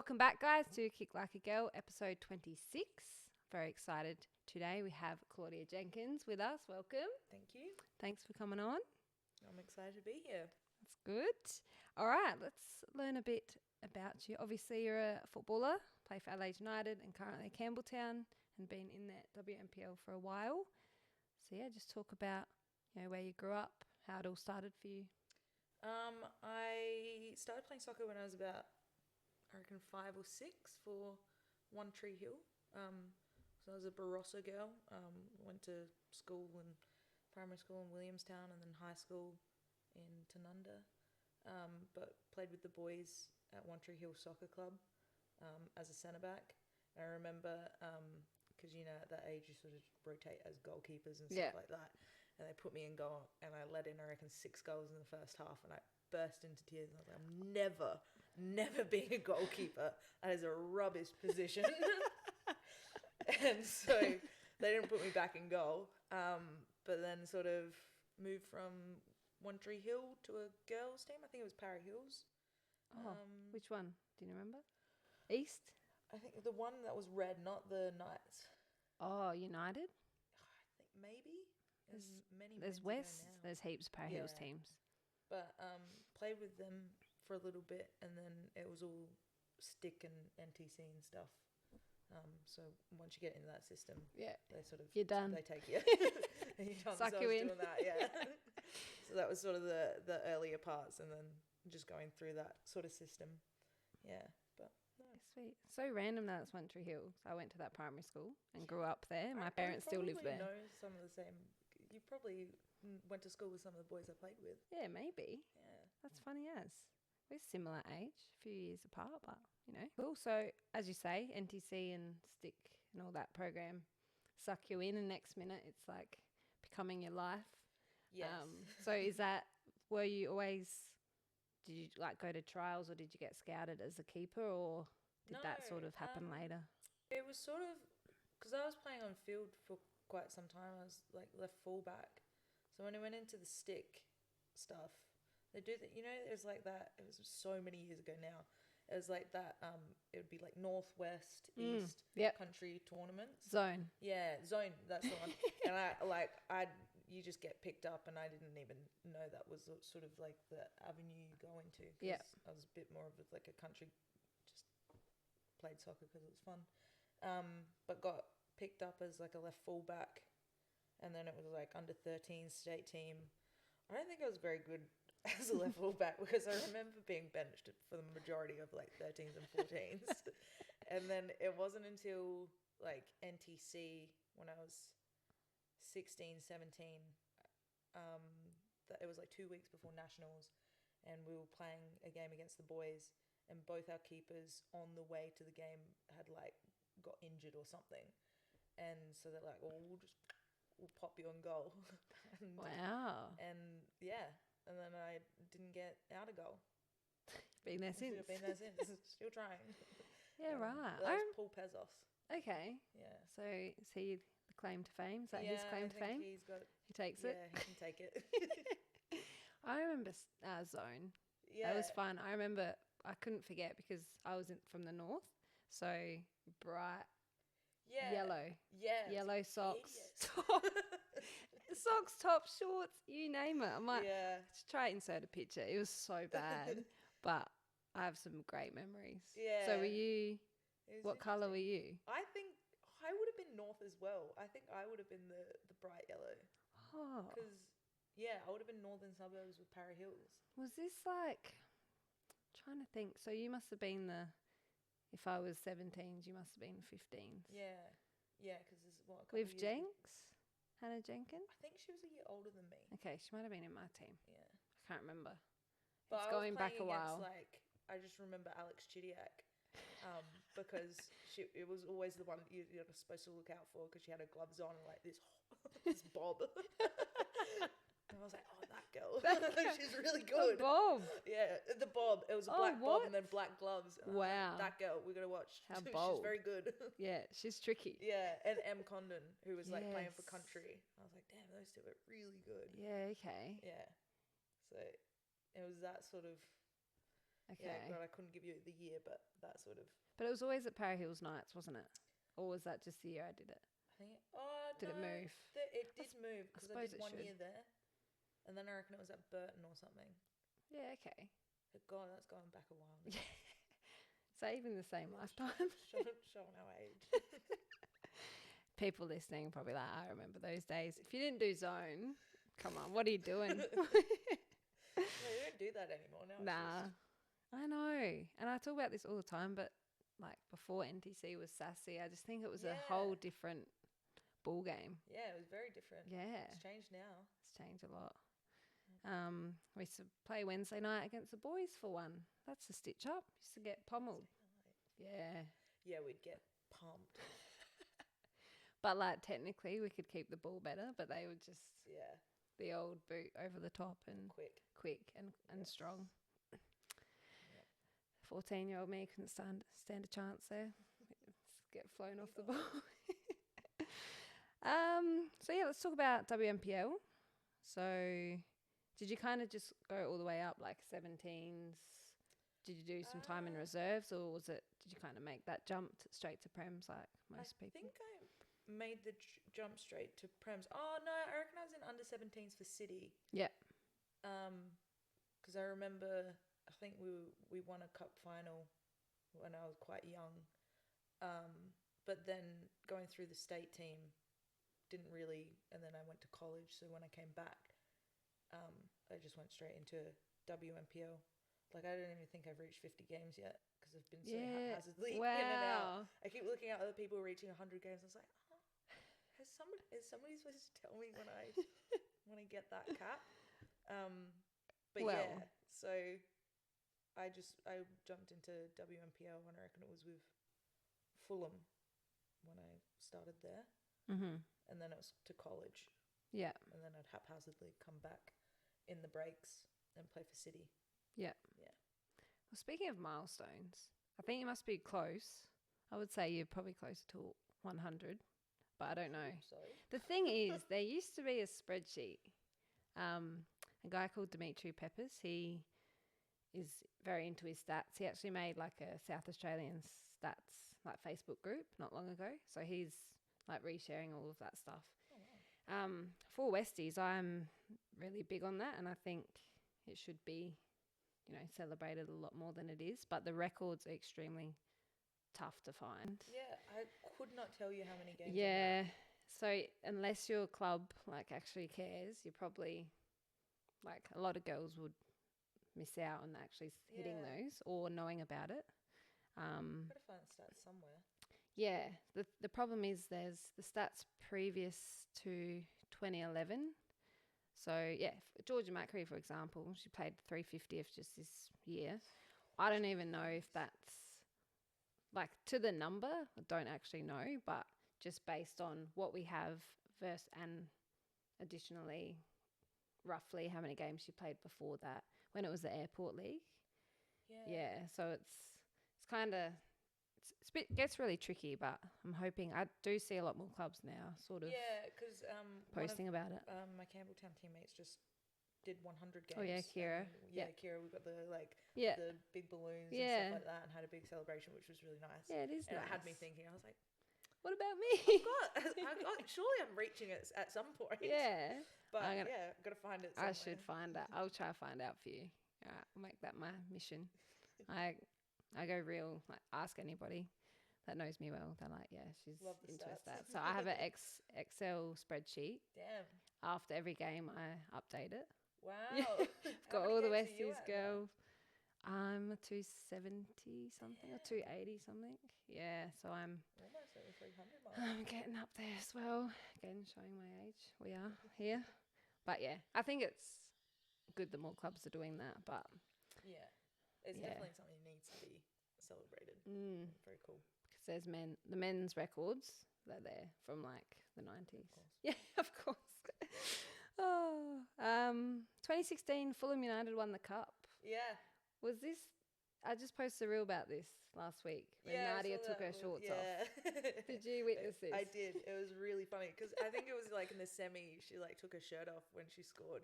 Welcome back, guys, to Kick Like a Girl, episode 26. Very excited today. We have Claudia Jenkins with us. Welcome. Thank you. Thanks for coming on. I'm excited to be here. That's good. All right, let's learn a bit about you. Obviously, you're a footballer, play for Adelaide United and currently at Campbelltown and been in that WNPL for a while. So, yeah, just talk about, where you grew up, how it all started for you. I started playing soccer when I was about, 5 or 6 for One Tree Hill. So I was a Barossa girl. Went to primary school in Williamstown and then high school in Tanunda. But played with the boys at One Tree Hill Soccer Club as a centre back. And I remember, because at that age you sort of rotate as goalkeepers and stuff like that. And they put me in goal and I let in, I reckon, 6 goals in the first half. And I burst into tears. And I was like, I'm never being a goalkeeper. That is a rubbish position. And so they didn't put me back in goal. But then sort of moved from One Tree Hill to a girls' team. I think it was Para Hills. Which one? Do you remember? East? I think the one that was red, not the Knights. Oh, United? I think maybe. There's West. There's heaps of Para Hills teams. But played with them for a little bit, and then it was all stick and NTC and stuff. So once you get into that system, they sort of you're done. They take you. And you're done. Suck so you in. Doing that, So that was sort of the earlier parts, and then just going through that sort of system. Yeah, but no. Sweet. So random that it's One Tree Hill. I went to that primary school and grew up there. My parents still live there. Know some of the same. You probably went to school with some of the boys I played with. Yeah, maybe. Yeah. That's funny as. We're similar age, a few years apart, but, Cool. So, as you say, NTC and stick and all that program suck you in, and next minute it's like becoming your life. Yes. So did you go to trials or did you get scouted as a keeper, or did that sort of happen later? It was sort of, because I was playing on field for quite some time. I was left fullback. So when I went into the stick stuff, they do that, it was like that. It was so many years ago now. It was like that. It would be like northwest, east country tournaments. Zone. Yeah, zone. That's the one. And you just get picked up, and I didn't even know that was sort of like the avenue you go into. Yeah. I was a bit more of a country, just played soccer because it was fun. But got picked up as a left fullback, and then it was under 13 state team. I don't think I was very good as a left fullback because I remember being benched for the majority of 13s and 14s. And then it wasn't until NTC when I was 16, 17, that it was 2 weeks before nationals, and we were playing a game against the boys, and both our keepers on the way to the game had got injured or something. And so they're like, well, we'll pop you on goal. Wow. And and then I didn't get out of goal. Been there since. Still trying. Yeah, right. That was Paul Pezos. Okay. Yeah. So is he the claim to fame? Is that his claim to fame? He's got. He takes it. Yeah, he can take it. I remember Zone. Yeah. That was fun. I remember I couldn't forget because I was from the north, so bright. Yeah. Yellow. Yeah. Yellow socks. Socks, tops, shorts, you name it. I might try to insert a picture. It was so bad, but I have some great memories. Yeah. So what colour were you? I think I would have been north as well. I think I would have been the bright yellow. Oh. Because, I would have been northern suburbs with Para Hills. Was this trying to think. So you must have been if I was 17s, you must have been 15s. Yeah. Yeah, because this is what, a couple with of years Jenks? Hannah Jenkins? I think she was a year older than me. Okay, she might have been in my team. Yeah. I can't remember. But it's going back a while. I just remember Alex Chidiak, because it was always the one you're supposed to look out for because she had her gloves on and this bob. And I was like, oh, that girl. She's really good. The bob. Yeah, the bob. It was a black bob and then black gloves. And wow. That girl, we got to watch. How bold. She's very good. Yeah, she's tricky. Yeah, and M. Condon, who was playing for country. I was like, damn, those two are really good. Yeah, okay. Yeah. So it was that sort of Okay. Yeah, but I couldn't give you the year, but that sort of. But it was always at Para Hills Nights, wasn't it? Or was that just the year I did it? I think. Oh Did no, it move? it did move I because I suppose did it one should. year there, and then I reckon it was at Burton or something. Yeah, okay. But God, that's gone back a while. Now. So even the same Yeah, lifetime. showing our age. People listening are probably like, I remember those days. If you didn't do zone, come on, what are you doing? No, you don't do that anymore now. Nah, I know. And I talk about this all the time, but like before NTC was sassy, I just think it was a whole different ball game. Yeah, it was very different. Yeah. It's changed now. It's changed a lot. We used to play Wednesday night against the boys for one. That's a stitch up. Used to get pommeled. Yeah. Yeah, we'd get pumped. But like technically we could keep the ball better, but they would just Yeah. the old boot over the top and quick and strong. 14-year-old me couldn't stand a chance there. Get flown off the ball. So yeah, let's talk about WNPL. So did you kind of just go all the way up like 17s? Did you do some time in reserves, or did you kind of make that jump straight to Prems like most people? I think I made the jump straight to Prems. Oh no, I reckon I was in under 17s for City. Yeah. Because I remember, I think we won a cup final when I was quite young. But then going through the state team didn't really, and then I went to college. So when I came back, I just went straight into WNPL. Like I don't even think I've reached 50 games yet because I've been so haphazardly in and out. I keep looking at other people reaching 100 games. I was like, oh, is somebody supposed to tell me when I get that cap? But yeah, so I jumped into WNPL when I reckon it was with Fulham when I started there, and then it was to college. Yeah, and then I'd haphazardly come back in the breaks and play for City. Yeah. Well, speaking of milestones, I think you must be close. I would say you're probably closer to 100, but I don't know. Sorry. The thing is, there used to be a spreadsheet. A guy called Dimitri Peppers, he is very into his stats. He actually made like a South Australian stats like Facebook group not long ago. So he's like resharing all of that stuff. Oh, wow. For Westies, I'm really big on that, and I think it should be, celebrated a lot more than it is. But the records are extremely tough to find. Yeah, I could not tell you how many games. Yeah, so unless your club like actually cares, you're probably like a lot of girls would miss out on actually hitting those or knowing about it. Gotta find the stats somewhere. Yeah, the problem is there's the stats previous to 2011. So yeah, Georgia Macri, for example, she played 350th just this year. I don't even know if that's like to the number. I don't actually know, but just based on what we have versus and additionally roughly how many games she played before that when it was the Airport League. Yeah, so it's kind of gets really tricky, but I'm hoping I do see a lot more clubs now sort of because posting about it. My Campbelltown teammates just did 100 games. Oh yeah, Kira. Kira, we got the the big balloons and stuff like that, and had a big celebration, which was really nice. Yeah, it is and nice. It had me thinking. I was like, what about me? Surely I'm reaching it at some point. Yeah. But I've got to find it somewhere. I should find out. I'll try to find out for you. All right, I'll make that my mission. I go real, like ask anybody that knows me well. They're like, yeah, she's into stats. So I have an Excel spreadsheet. Damn. After every game, I update it. Wow. Yeah. I've got all the Westies girls. I'm a 270 something or 280 something. Yeah, so I'm almost over 300 miles. I'm getting up there as well. Again, showing my age. We are here. But yeah, I think it's good that more clubs are doing that. But yeah, it's definitely something that needs to be celebrated. Very cool. Because there's the men's records. They're there from like the 90s. Yeah, of course. 2016 Fulham United won the cup. Yeah. Was this? I just posted a reel about this last week when Nadia took her shorts off. Did you witness this? I did. It was really funny because I think it was like in the semi, she like took her shirt off when she scored,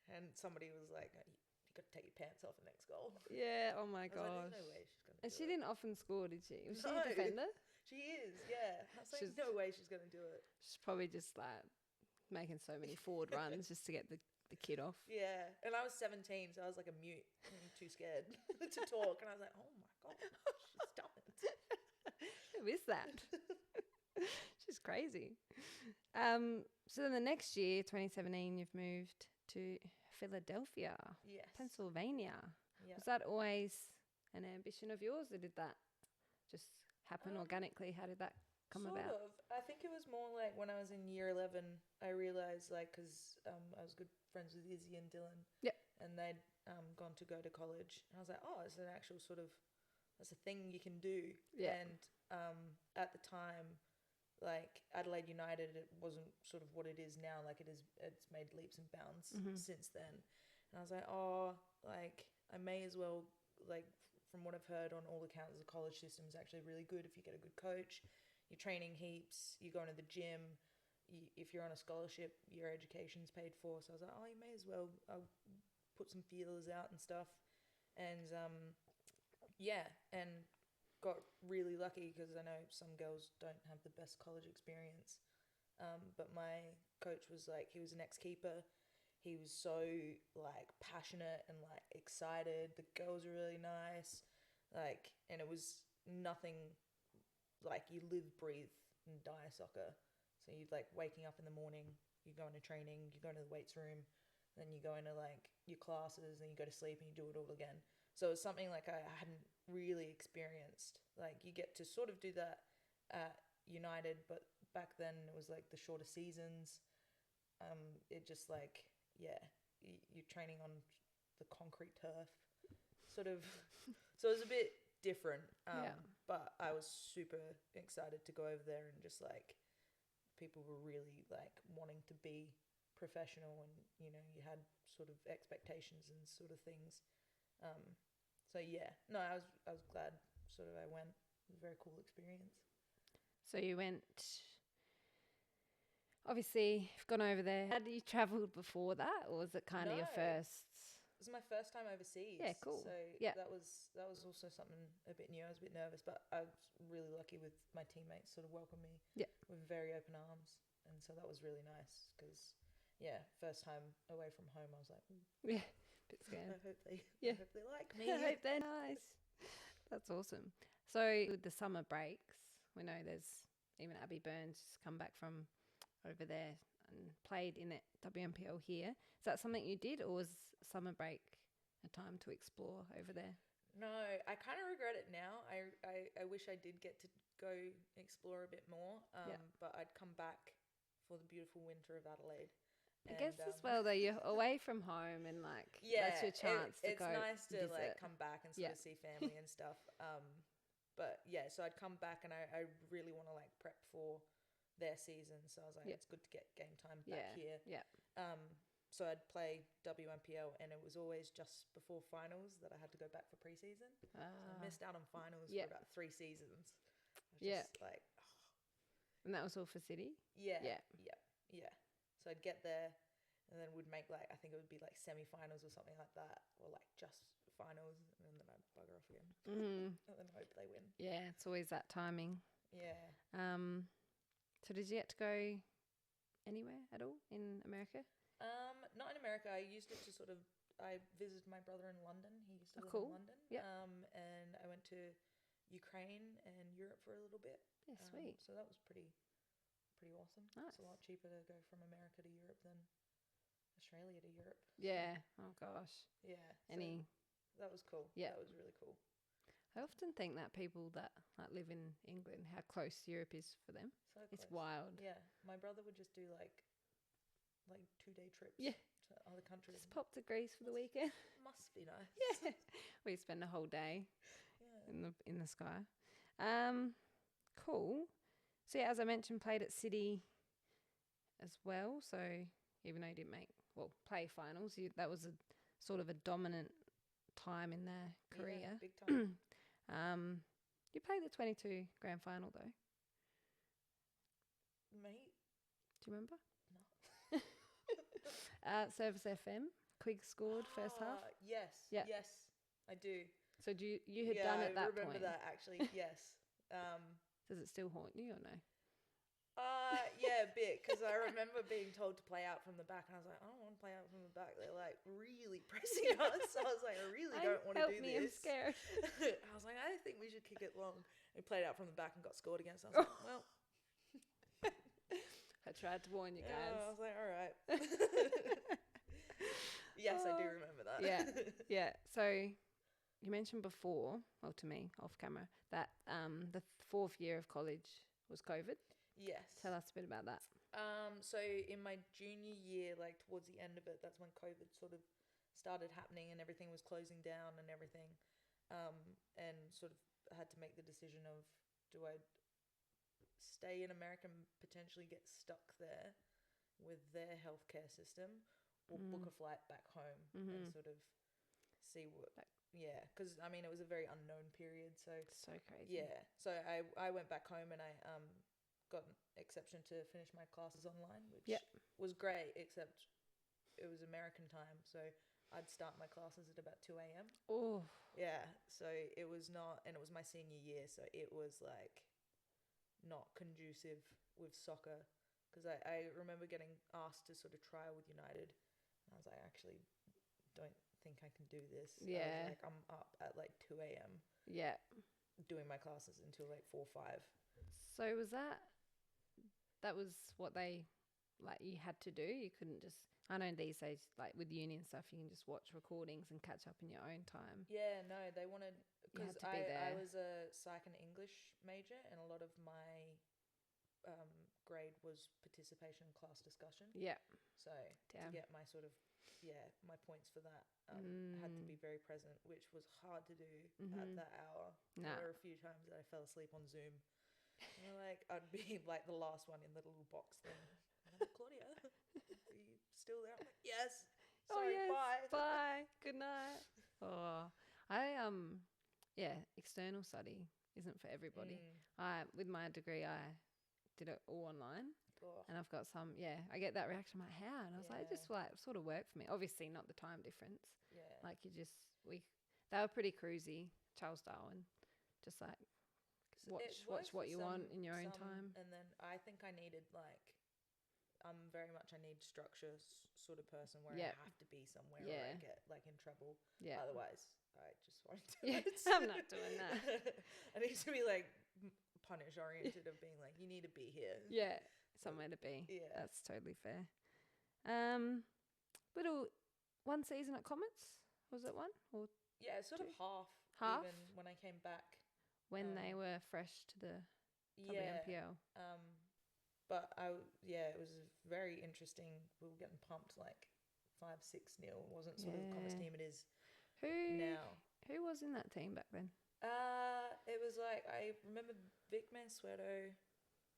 and somebody was like, "You got to take your pants off the next goal. Yeah. Oh my I was like, gosh. there's no way she's gonna. And do she it. didn't often score, did she? Was she No. a defender? She is, yeah. I was like, She's- no way she's gonna do it. She's probably just like making so many forward runs just to get the kid off. Yeah, and I was 17, so I was like a mute, too scared to talk, and I was like, oh my god, she's done it. Who is that? She's crazy. So then the next year, 2017, you've moved to Philadelphia, Yes. Pennsylvania. Yeah. Was that always an ambition of yours, or did that just happen Um, organically? How did that come sort about? of. I think it was more like when I was in year 11, I realized, like, because I was good friends with Izzy and Dylan. Yep. And they'd gone to go to college. And I was like, oh, it's an actual sort of, that's a thing you can do. Yeah. And at the time, like, Adelaide United, it wasn't sort of what it is now. Like, it's made leaps and bounds since then. And I was like, oh, like, I may as well, like, from what I've heard on all accounts, the college system is actually really good if you get a good coach. You're training heaps, you're going to the gym, if you're on a scholarship, your education's paid for. So I was like, oh, you may as well put some feelers out and stuff. And yeah, and got really lucky because I know some girls don't have the best college experience. But my coach was like, he was an ex-keeper. He was so like passionate and like excited. The girls were really nice. Like, and it was nothing like you live, breathe, and die soccer. So you'd like waking up in the morning, you go into training, you go into the weights room, then you go into like your classes, then you go to sleep and you do it all again. So it's something like I hadn't really experienced. Like you get to sort of do that at United, but back then it was like the shorter seasons. It just like, yeah, you're training on the concrete turf, sort of. So it was a bit different. But I was super excited to go over there and just like people were really like wanting to be professional, and you know you had sort of expectations and sort of things. So yeah, no, I was glad sort of I went. It was a very cool experience. So you went. Obviously, you've gone over there. Had you travelled before that, or was it kind of your No. first? It was my first time overseas. Yeah, cool. So Yeah. that was also something a bit new. I was a bit nervous, but I was really lucky with my teammates sort of welcomed me with very open arms, and so that was really nice because yeah, first time away from home, I was like, Yeah, bit scared. I hope they like me. I hope they're nice. That's awesome. So with the summer breaks, we know there's even Abby Burns just come back from over there and played in it WNPL here. Is that something you did, or was summer break a time to explore over there? No, I kind of regret it now. I wish I did get to go explore a bit more. But I'd come back for the beautiful winter of Adelaide. I guess as well though, you're away from home and like that's your chance to go. It's nice to visit. like come back and sort of see family and stuff. But yeah, so I'd come back and I really want to like prep for their season. So I was like, it's good to get game time back here. Yeah. So I'd play WNPL, and it was always just before finals that I had to go back for preseason. So I missed out on finals for about 3 seasons. I was just like, And that was all for City? Yeah. So I'd get there, and then would make like, I think it would be like semi-finals or something like that, or like just finals, and then I'd bugger off again. And then hope they win. Yeah, it's always that timing. Yeah. So did you get to go anywhere at all in America? Not in America. I used it to sort of, I visited my brother in London. He used to live in London. Yep. And I went to Ukraine and Europe for a little bit. Yeah, sweet. So that was pretty awesome. Nice. It's a lot cheaper to go from America to Europe than Australia to Europe. Yeah. Oh gosh. Yeah. That was cool. Yeah. That was really cool. I often think that people that like live in England, how close Europe is for them. So close. It's wild. Yeah. My brother would just do like 2-day trips to other countries. Just pop to Greece for the weekend. Must be nice. Yeah. We spend a whole day in the sky. Cool. So yeah, as I mentioned, played at City as well. So even though you didn't play finals, that was a sort of a dominant time in their career. Yeah, big time. You played the 22 grand final though. Mate. Do you remember? No. Service FM. Quigg scored first half. Yes. Yeah. Yes, I do. So you had done at that I remember point. that actually. Yes. Does it still haunt you or no? Yeah, a bit, because I remember being told to play out from the back, and I was like, I don't want to play out from the back. They're like really pressing us. So I was like, I really don't want to do Help me, this. I'm scared. I was like, I think we should kick it long. And we played out from the back and got scored against. I was like, well, I tried to warn you guys. I was like, all right. Yes, I do remember that. Yeah. So you mentioned before, well, to me off camera, that the fourth year of college was COVID. Yes. Tell us a bit about that. So in my junior year, like towards the end of it, that's when COVID sort of started happening and everything was closing down and everything. And sort of had to make the decision of, do I stay in America and potentially get stuck there with their healthcare system, or book a flight back home and sort of see what... Yeah, because, I mean, it was a very unknown period, so... So crazy. Yeah, so I went back home and I got an exception to finish my classes online, which was great, except it was American time, so I'd start my classes at about 2 a.m. Oh. Yeah, so it was not... And it was my senior year, so it was, like, not conducive with soccer, because I remember getting asked to sort of trial with United, and I was like, I actually don't think I can do this. Yeah. I was like, I'm up at like 2 a.m. Yeah. doing my classes until like 4 or 5. So was that was what they, like, you had to do? You couldn't just... I know these days, like with uni and stuff, you can just watch recordings and catch up in your own time. Yeah, no, they wanted... Because I there. was a psych and English major, and a lot of my grade was participation in class discussion. Yeah. So to get my sort of... my points for that had to be very present, which was hard to do at that hour. Nah. There were a few times that I fell asleep on Zoom. And like, I'd be like the last one in the little box thing. And I'm like, Claudia, are you still there? I'm like, yes. Sorry, yes. bye. Bye. Good night. Oh, external study isn't for everybody. With my degree, I did it all online. And I've got some, I get that reaction. I'm like, how? And I was like, it just like sort of worked for me. Obviously not the time difference. Yeah. Like they were pretty cruisy, Charles Darwin. Just like watch what you want in your own time. And then I think I needed like, I need structure sort of person where I have to be somewhere or I get like in trouble. Yeah. Otherwise, I just won't do it. I'm not doing that. I need to be like punish oriented of being like, you need to be here. Yeah. Somewhere to be. Yeah. That's totally fair. One season at Comets? Was it one? Or yeah, sort of half. Even when I came back. When they were fresh to the WNPL. But it was very interesting. We were getting pumped like 5-6-0. It wasn't sort of the Comets team it is now. Who was in that team back then? It was like, I remember Vic Mansueto.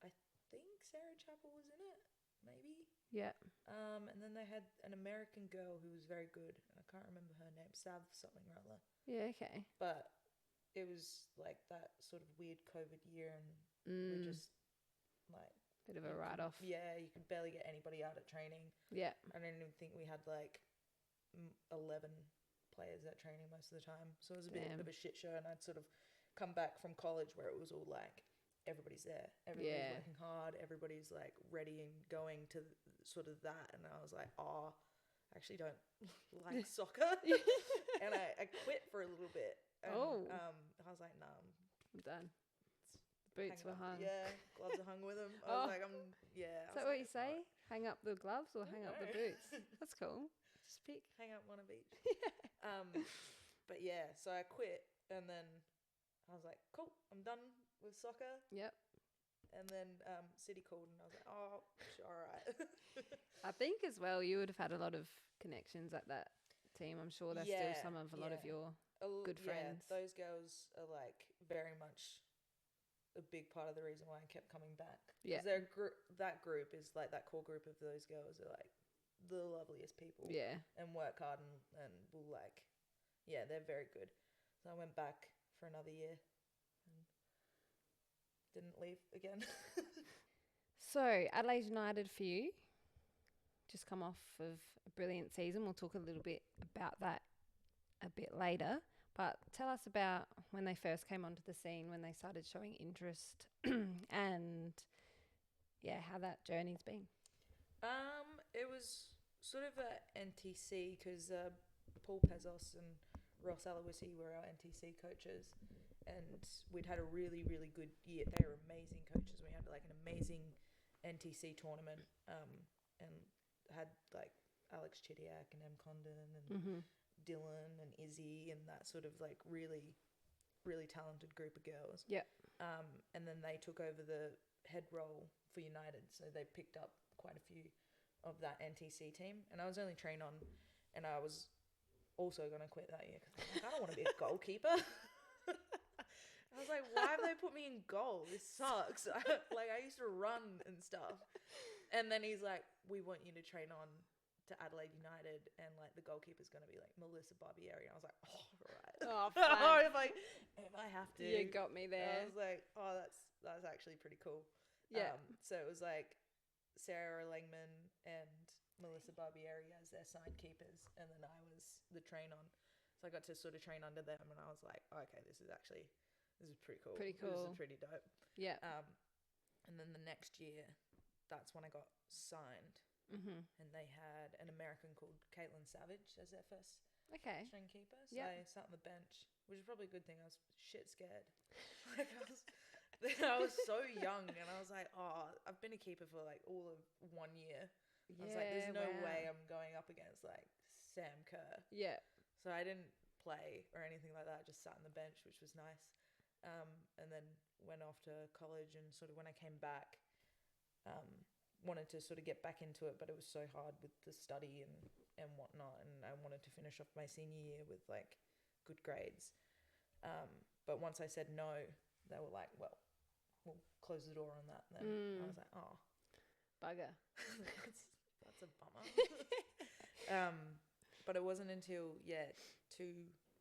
I think Sarah Chappell was in it, maybe. Yeah. And then they had an American girl who was very good. I can't remember her name. Sav something or other. Yeah, okay. But it was like that sort of weird COVID year, and we just like... Bit of a write-off. Yeah, you could barely get anybody out at training. Yeah. I don't even think we had like 11 players at training most of the time. So it was a bit of a shit show, and I'd sort of come back from college where it was all like, everybody's there. Everybody's working hard. Everybody's like ready and going to sort of that. And I was like, I actually don't like soccer. And I quit for a little bit. And, I was like, nah, I'm done. Boots were hung. Yeah, gloves are hung with them. I was like, Is that what you say? Hang up the gloves or hang up the boots? That's cool. Just pick. Hang up one of each. But yeah, so I quit, and then I was like, cool, I'm done with soccer. Yep. And then City called, and I was like, all right. I think as well, you would have had a lot of connections at that team. I'm sure that's still some of a lot of your good friends. Yeah, those girls are like very much a big part of the reason why I kept coming back. Yeah. Because that group is like, that core group of those girls are like the loveliest people. Yeah. And work hard and will like, they're very good. So I went back for another year and didn't leave again. So Adelaide United for you, just come off of a brilliant season. We'll talk a little bit about that a bit later. But tell us about when they first came onto the scene, when they started showing interest, and how that journey's been. It was sort of a NTC because Paul Pezos and Ross Aloisi were our NTC coaches, and we'd had a really, really good year. They were amazing coaches. We had like an amazing NTC tournament, and had like Alex Chidiak and M. Condon and Dylan and Izzy and that sort of like really, really talented group of girls. Yeah. And then they took over the head role for United, so they picked up quite a few of that NTC team, and I was only trained on, and I was also going to quit that year because I don't want to be a goalkeeper. I was like, why have they put me in goal? This sucks. I used to run and stuff. And then he's like, we want you to train on to Adelaide United, and like the goalkeeper's going to be like Melissa Barbieri. And I was like, oh, all right. Oh, I was like, if I have to. You got me there. I was like, oh, that's actually pretty cool. Yeah. So it was like Sarah Langman and Melissa Barbieri as their side keepers, and then I was the train on. So I got to sort of train under them, and I was like, oh, okay, this is pretty cool. Pretty cool. This is pretty dope. Yeah. And then the next year, that's when I got signed, and they had an American called Caitlin Savage as their first string keeper. So I sat on the bench, which is probably a good thing. I was shit scared. I was so young, and I was like, oh, I've been a keeper for like all of 1 year. I was like, there's no way I'm going up against like Sam Kerr. Yeah. So I didn't play or anything like that. I just sat on the bench, which was nice. And then went off to college, and sort of when I came back, wanted to sort of get back into it, but it was so hard with the study and whatnot, and I wanted to finish off my senior year with like good grades. But once I said no, they were like, well, we'll close the door on that then. I was like, oh. Bugger. that's a bummer. But it wasn't until 2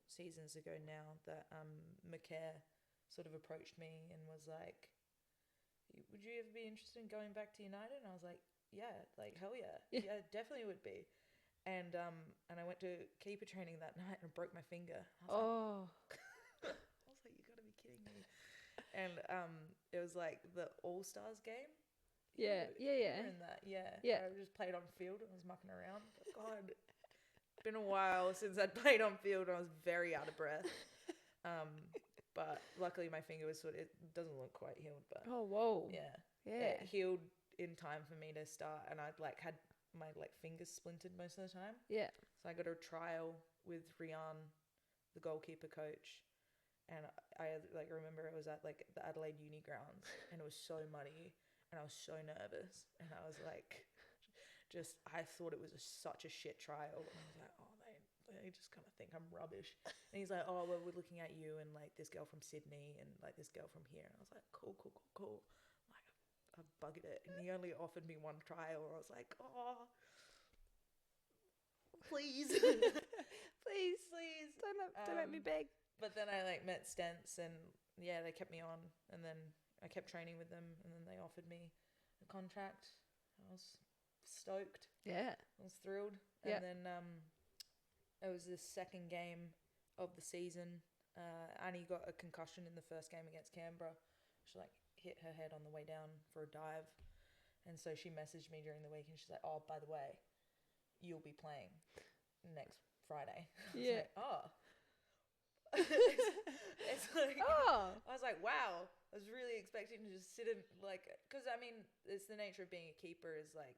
seasons ago now that McCare sort of approached me and was like, would you ever be interested in going back to United? And I was like, yeah, like hell yeah. Yeah, definitely would be. And I went to keeper training that night and broke my finger. I was like, you gotta be kidding me. And it was like the All-Stars game. Yeah. You were in that, yeah. I just played on field and was mucking around. But God, it's been a while since I'd played on field, and I was very out of breath. But luckily my finger was it doesn't look quite healed, but oh whoa, it healed in time for me to start, and I'd like had my like fingers splintered most of the time. So I got a trial with Rian, the goalkeeper coach, and I like remember it was at like the Adelaide Uni grounds, and it was so muddy, and I was so nervous, and I was like, I thought it was such a shit trial, and I was like, oh, they just kind of think I'm rubbish. And he's like, oh, well, we're looking at you and like this girl from Sydney and like this girl from here. And I was like, cool. Like I buggered it. And he only offered me one trial. I was like, oh, please. please. Don't let me beg. But then I like met Stents, and they kept me on, and then I kept training with them, and then they offered me a contract. I was stoked. I was thrilled. And then it was the second game of the season. Annie got a concussion in the first game against Canberra. She like hit her head on the way down for a dive, and so she messaged me during the week, and she's like, "Oh, by the way, you'll be playing next Friday." I was like, oh. it's like, I was like, wow. I was really expecting to just sit in like, because I mean, it's the nature of being a keeper is like,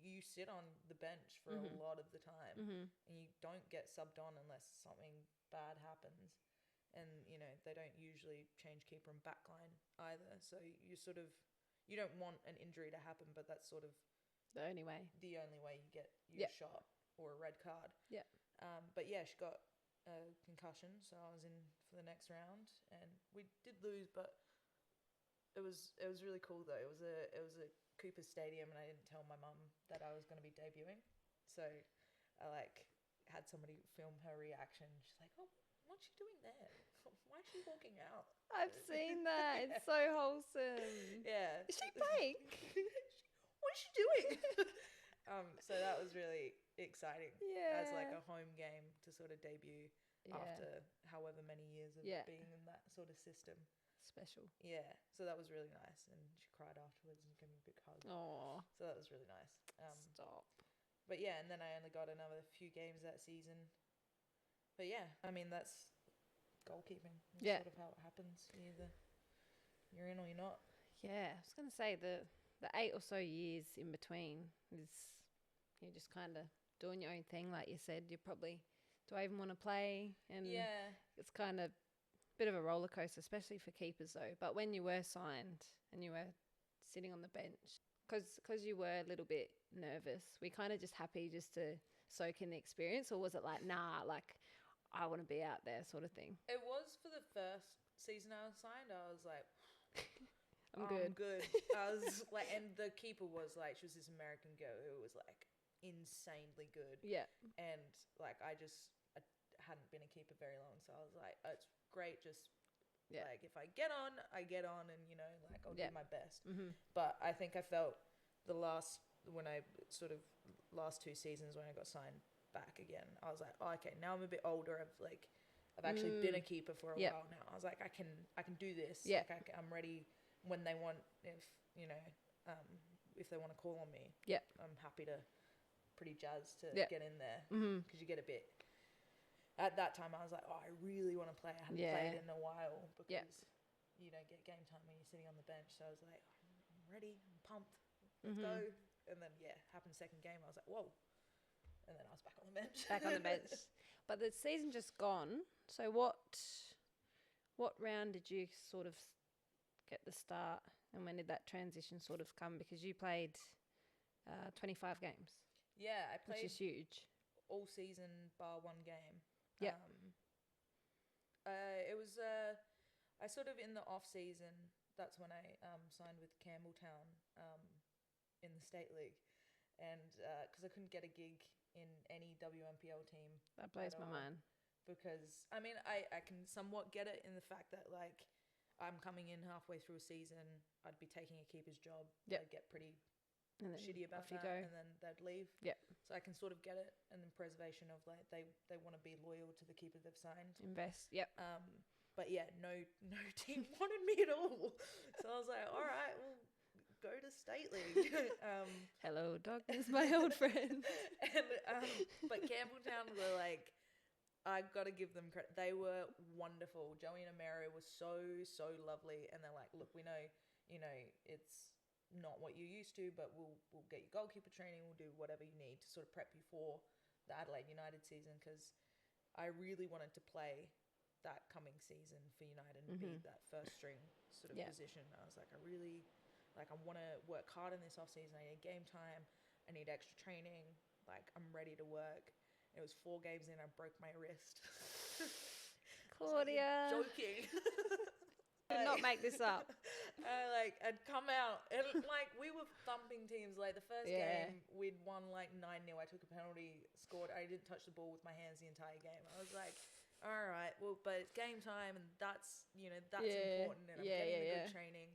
you sit on the bench for a lot of the time, and you don't get subbed on unless something bad happens, and they don't usually change keeper and backline either, so you don't want an injury to happen, but that's sort of the only way you get your shot or a red card. But she got a concussion, so I was in for the next round, and we did lose, but it was really cool though. It was a Cooper Stadium, and I didn't tell my mum that I was going to be debuting, so I like had somebody film her reaction. She's like, oh, what's she doing there? Why is she walking out? I've seen that. It's so wholesome. Is she playing? What is she doing? So that was really exciting Yeah. as like a home game to sort of debut after however many years of being in that sort of system. Special. Yeah, so that was really nice, and she cried afterwards and gave me a big hug. Oh, So that was really nice. stop. But yeah, and then I only got another few games that season. But yeah, I mean that's goalkeeping. That's sort of how it happens. You're in or you're not. Yeah, I was gonna say the 8 or so years in between is you're just kind of doing your own thing, like you said. You're probably, do I even want to play? And it's kind of a bit of a roller coaster, especially for keepers though. But when you were signed and you were sitting on the bench, because you were a little bit nervous, we kind of just happy just to soak in the experience, or was it like, nah, like I want to be out there sort of thing? It was for the first season I was signed. I was like, I'm good. I was like, and the keeper was like, she was this American girl who was like insanely good. Yeah. And like, I hadn't been a keeper very long, so I was like, oh, it's great. Just like if I get on, I get on, and like I'll do my best. But I think I felt last 2 seasons when I got signed back again, I was like, oh, okay, now I'm a bit older. I've actually been a keeper for a while now. I was like, I can do this. Yeah. Like I'm ready when they want. If they want to call on me, I'm happy to, pretty jazzed to get in there, because you get a bit. At that time, I was like, oh, I really want to play. I hadn't played in a while because you don't get game time when you're sitting on the bench. So I was like, I'm ready. I'm pumped. Let's go. And then, happened second game. I was like, whoa. And then I was back on the bench. Back on the bench. But the season just gone. So what round did you sort of get the start, and when did that transition sort of come? Because you played 25 games. Yeah, I played. Which is huge. All season bar one game. Yeah. It was I sort of in the off season. That's when I signed with Campbelltown in the state league, and because I couldn't get a gig in any WNPL team. That blows my mind. Because I mean, I can somewhat get it in the fact that like I'm coming in halfway through a season, I'd be taking a keeper's job. I'd get pretty shitty about that, and then they'd leave. So I can sort of get it, and then preservation of like they want to be loyal to the keeper they've signed. Invest. But yeah, no team wanted me at all. So I was like, all right, well, go to state league. Hello, darkness, my old friend. But Campbelltown were like, I got to give them credit. They were wonderful. Joey and Amara was so lovely, and they're like, look, we know, it's not what you're used to, but we'll get you goalkeeper training. We'll do whatever you need to sort of prep you for the Adelaide United season, because I really wanted to play that coming season for United and be that first string sort of position. I was like, I really I want to work hard in this off season. I need game time. I need extra training. Like, I'm ready to work. It was 4 games in, I broke my wrist. Claudia. Joking. Did not make this up. I'd come out and like we were thumping teams. Like the first game, we'd won like 9-0. I took a penalty, scored. I didn't touch the ball with my hands the entire game. I was like, all right, well, but it's game time, and that's important, and I'm getting the good training.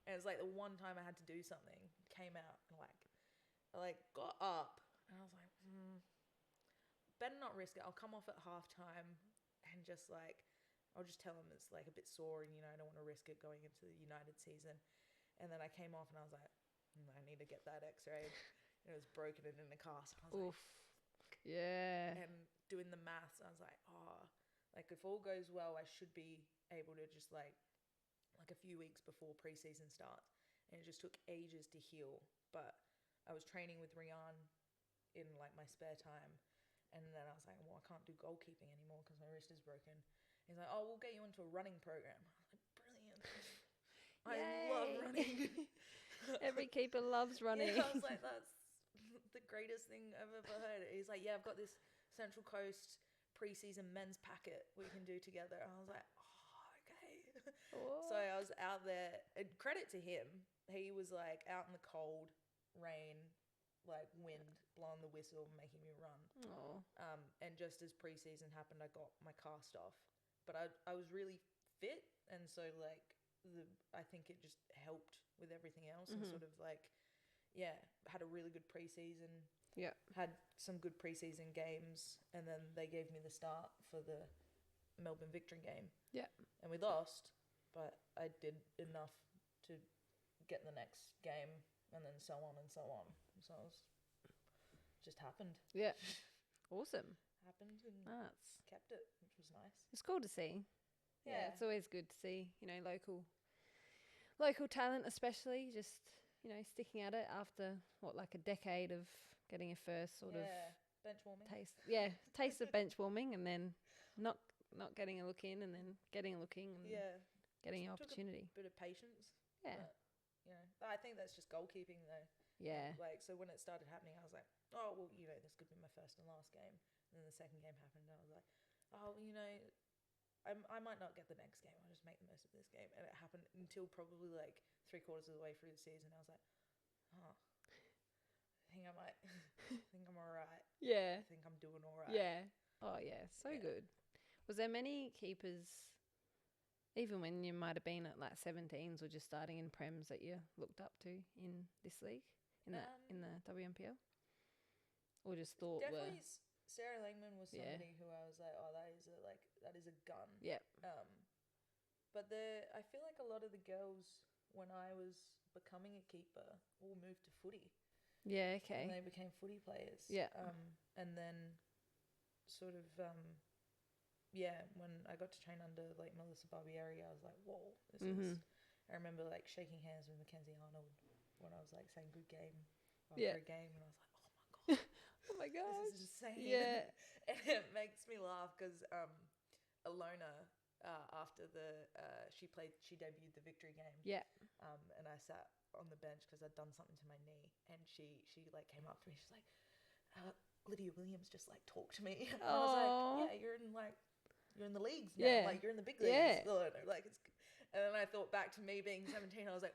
And it's like the one time I had to do something, came out and I got up, and I was like, better not risk it. I'll come off at halftime and just I'll just tell them it's like a bit sore, and I don't want to risk it going into the United season. And then I came off and I was like, I need to get that X-rayed. And it was broken and in a cast. I was and doing the maths, I was like, if all goes well, I should be able to just like a few weeks before preseason starts. And it just took ages to heal. But I was training with Rian in like my spare time. And then I was like, well, I can't do goalkeeping anymore because my wrist is broken. He's like, oh, we'll get you into a running program. I was like, brilliant. I love running. Every keeper loves running. Yeah, I was like, that's the greatest thing I've ever heard. He's like, yeah, I've got this Central Coast preseason men's packet we can do together. And I was like, oh, okay. So I was out there. And credit to him. He was like out in the cold, rain, like wind, blowing the whistle, making me run. And just as preseason happened, I got my cast off. But I was really fit, and so like I think it just helped with everything else, and sort of like had a really good preseason. Yeah. Had some good preseason games, and then they gave me the start for the Melbourne Victory game. Yeah. And we lost, but I did enough to get the next game, and then so on and so on. So it was just happened. Yeah. Awesome. Happened and That's kept it, which was nice. It's cool to see. Yeah. It's always good to see, local talent, especially just, sticking at it after like a decade of getting your first sort of bench warming. taste of bench warming, and then not getting a look in, and then getting a look in, and getting an opportunity. A bit of patience. Yeah. But, I think that's just goalkeeping though. Yeah. So when it started happening, I was like, oh well, this could be my first and last game. And then the second game happened, and I was like, oh, I might not get the next game. I'll just make the most of this game. And it happened until probably like 3/4 of the way through the season. I was like, oh, I think I might. I think I'm all right. Yeah. I think I'm doing all right. Yeah. Oh yeah, so good. Was there many keepers, even when you might have been at like 17s or just starting in Prems, that you looked up to in this league, in the WNPL, or just thought definitely Sarah Langman was somebody who I was like, oh, that is a gun. Yeah. But I feel like a lot of the girls when I was becoming a keeper all moved to footy. Yeah. Okay. And they became footy players. Yeah. And then sort of when I got to train under like Melissa Barbieri, I was like, whoa, this is. I remember like shaking hands with Mackenzie Arnold when I was like saying good game after a game, and I was like, oh my god. Oh my god, this is insane. Yeah. And it makes me laugh because Alona, after she debuted the Victory game. Yeah. And I sat on the bench because I'd done something to my knee, and she like came up to me. She's like, Lydia Williams just like talked to me. And I was like, yeah, you're in the leagues now. Yeah. Like you're in the big leagues. Yeah. Like it's. And then I thought back to me being 17. I was like,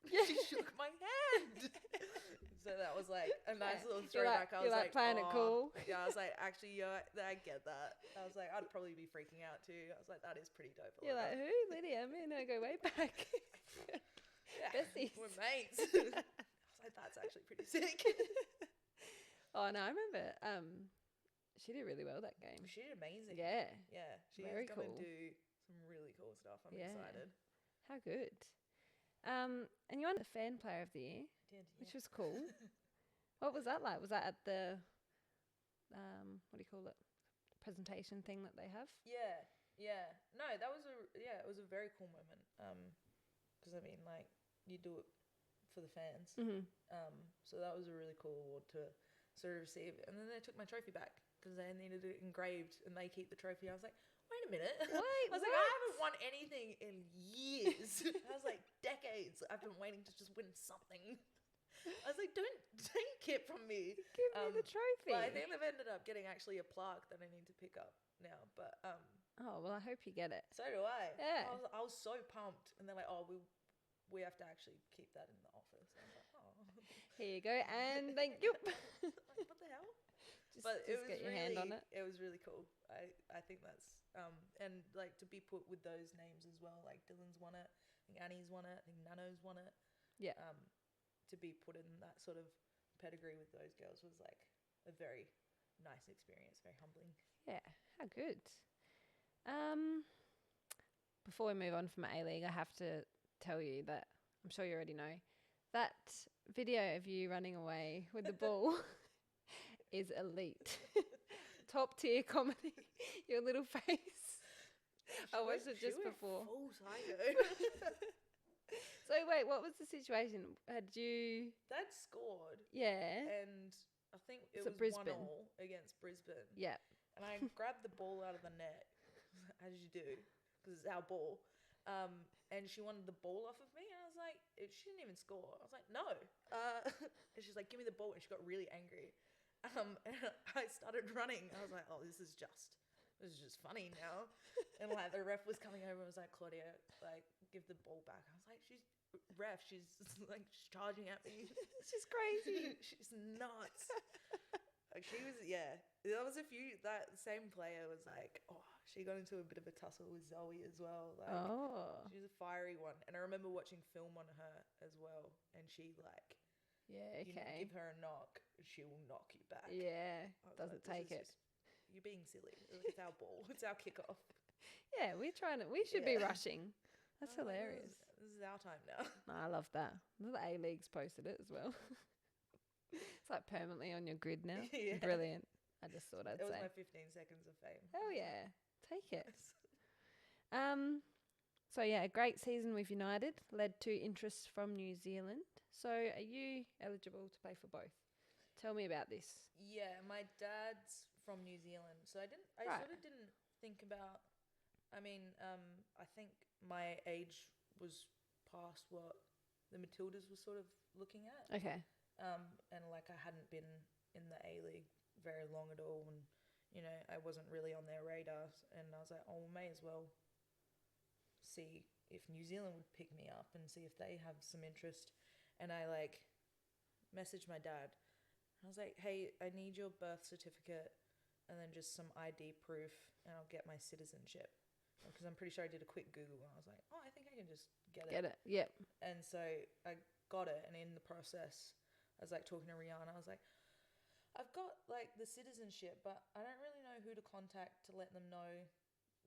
she shook my hand. So that was like a nice little throwback. I was like playing it cool. Yeah, I was like, actually, I get that. I was like, I'd probably be freaking out too. I was like, that is pretty dope. You're like, who? Lydia? Me and her go way back. Besties. We're mates. I was like, that's actually pretty sick. Oh no, I remember. She did really well that game. She did amazing. Yeah. Yeah. She's very gonna cool. do some really cool stuff. I'm excited. How good. And you won the Fan Player of the Year. I did, yeah. Which was cool. What was that like? Was that at the what do you call it? Presentation thing that they have? Yeah. No, it was a very cool moment. Because I mean, like, you do it for the fans. So that was a really cool award to sort of receive. And then they took my trophy back because they needed it engraved, and they keep the trophy. I was like, wait a minute. Wait, I was like, I haven't won anything in years. I was like, decades. I've been waiting to just win something. I was like, don't take it from me. Give me the trophy. Well, I think they've ended up getting actually a plaque that I need to pick up now. But oh well, I hope you get it. so do I. Yeah. I was so pumped, and they're like, oh, we have to actually keep that in the office. And I was like, oh. Here you go, and thank you. Like, what the hell? But it was get your hand on it. It was really cool. I think that's and like to be put with those names as well. Like Dylan's won it. I think Annie's won it. I think Nano's won it. Yeah. To be put in that sort of pedigree with those girls was like a very nice experience. Very humbling. Yeah. How good. Before we move on from A-League, I have to tell you that I'm sure you already know that video of you running away with the ball is elite. Top tier comedy. Your little face. I watched it just before. Full psycho. So wait, what was the situation? Had you? They'd scored. Yeah. And I think it was Brisbane? 1-1 against Brisbane. Yeah. And I grabbed the ball out of the net, as you do, because it's our ball. And she wanted the ball off of me, and I was like, she didn't even score. I was like, no. And she's like, give me the ball, and she got really angry. And I started running. I was like, oh, this is just funny now. And like the ref was coming over and was like, Claudia, like, give the ball back. I was like, she's like charging at me. She's crazy. She's nuts. Like she was, there was a few, that same player was like, oh, she got into a bit of a tussle with Zoe as well. Like, she was a fiery one. And I remember watching film on her as well. And she like Yeah, You okay. give her a knock, she will knock you back. Yeah, I was doesn't like, take it. You're being silly. It's our ball. It's our kickoff. Yeah, we should be Yeah. rushing. That's I was like, hilarious. this is our time now. No, I love that. The A-League's posted it as well. It's like permanently on your grid now. Yeah. Brilliant. I just thought I'd It was say. my 15 seconds of fame. Hell yeah. Take it. Nice. So yeah, a great season with United led to interest from New Zealand. So are you eligible to play for both? Tell me about this. Yeah, my dad's from New Zealand, so I Right. sort of didn't think about. I mean, I think my age was past what the Matildas were sort of looking at. Okay. And like I hadn't been in the A League very long at all, and I wasn't really on their radar, and I was like, oh, we may as well see if New Zealand would pick me up and see if they have some interest. And I like messaged my dad. I was like, hey, I need your birth certificate and then just some ID proof, and I'll get my citizenship. Because I'm pretty sure I did a quick Google, and I was like, oh, I think I can just get it. Yep. And so I got it, and in the process, I was like talking to Rihanna. I was like, I've got like the citizenship, but I don't really know who to contact to let them know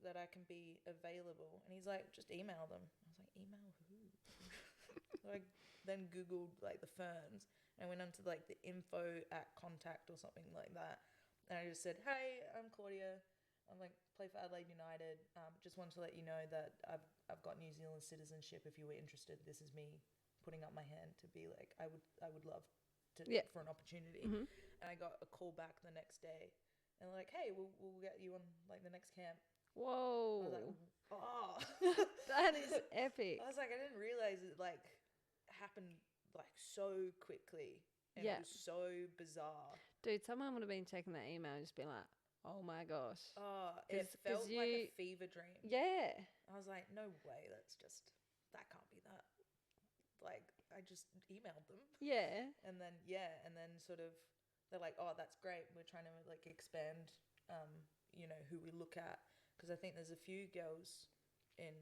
that I can be available. And he's like, just email them. I was like, email who? So I then Googled like the Ferns, and I went onto like the info at contact or something like that. And I just said, hey, I'm Claudia. I'm like, play for Adelaide United. Just wanted to let you know that I've got New Zealand citizenship. If you were interested, this is me putting up my hand to be like, I would love to for an opportunity. Mm-hmm. And I got a call back the next day, and they're like, hey, we'll get you on like the next camp. Whoa. I was like, oh, That is epic. I was like, I didn't realize it like happened like so quickly, and it was so bizarre. Dude, someone would have been checking that email and just been like, oh my gosh. Oh, it felt like a fever dream. Yeah. I was like, no way, that can't be that. Like, I just emailed them. Yeah. And then sort of, they're like, oh, that's great. We're trying to like expand, who we look at. Because I think there's a few girls in